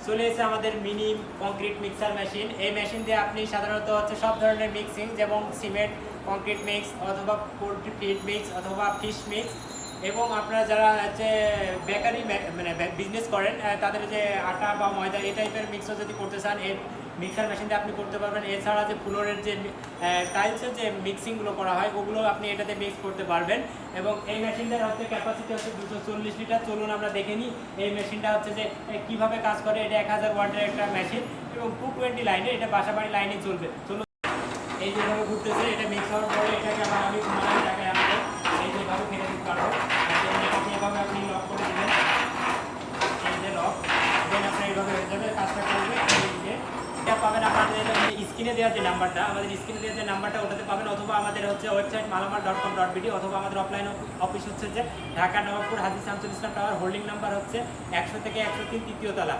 চলে এসেছে আমাদের মিনি কংক্রিট মিক্সার মেশিন। এই মেশিন দিয়ে আপনি সাধারণত হচ্ছে সব ধরনের মিক্সিং, যেমন সিমেন্ট কংক্রিট মিক্স অথবা পোলট্রি ফিড মিক্স অথবা ফিশ মিক্স, এবং আপনারা যারা হচ্ছে বেকারি মানে বিজনেস করেন তাদের যে আটা বা ময়দা এই টাইপের মিক্সও যদি করতে চান এই মিক্সার মেশিন দিয়ে আপনি করতে পারবেন। এছাড়া যে ফ্লোরের যে টাইলসের যে মিক্সিংগুলো করা হয় ওগুলো আপনি এটাতে মিক্স করতে পারবেন। এবং এই মেশিনটার হচ্ছে ক্যাপাসিটি হচ্ছে 240 লিটার। চলুন আমরা দেখে নিই এই মেশিনটা হচ্ছে যে কীভাবে কাজ করে। এটা 1000 ওয়াটের একটা মেশিন এবং 220 লাইনে, এটা বাসাবাড়ি লাইনে চলবে। চলুন, এই যেভাবে ঘুরতেছে এটা মিক্স হওয়ার পরে এটাকে আবার আমি এটাকে আমাকে এই যেভাবে ফেলে দিতে পারবো। এটাকে এভাবে আপনি লক করে দেবেন, এই যে লক, দেন আপনার এইভাবে হয়ে যাবে, কাজটা করবে। এটা পাবেন আপনাদের স্ক্রিনে দেওয়া যে নাম্বারটা, আমাদের স্ক্রিনে দেওয়া যে নাম্বারটা ওটাতে পাবেন, অথবা আমাদের হচ্ছে ওয়েবসাইট মালামাল.com.bd, অথবা আমাদের অফলাইন অফিস হচ্ছে যে ঢাকা নবাবপুর হাজী Shamsul Islam tower, holding number হচ্ছে 100 থেকে 103 তৃতীয় তলা।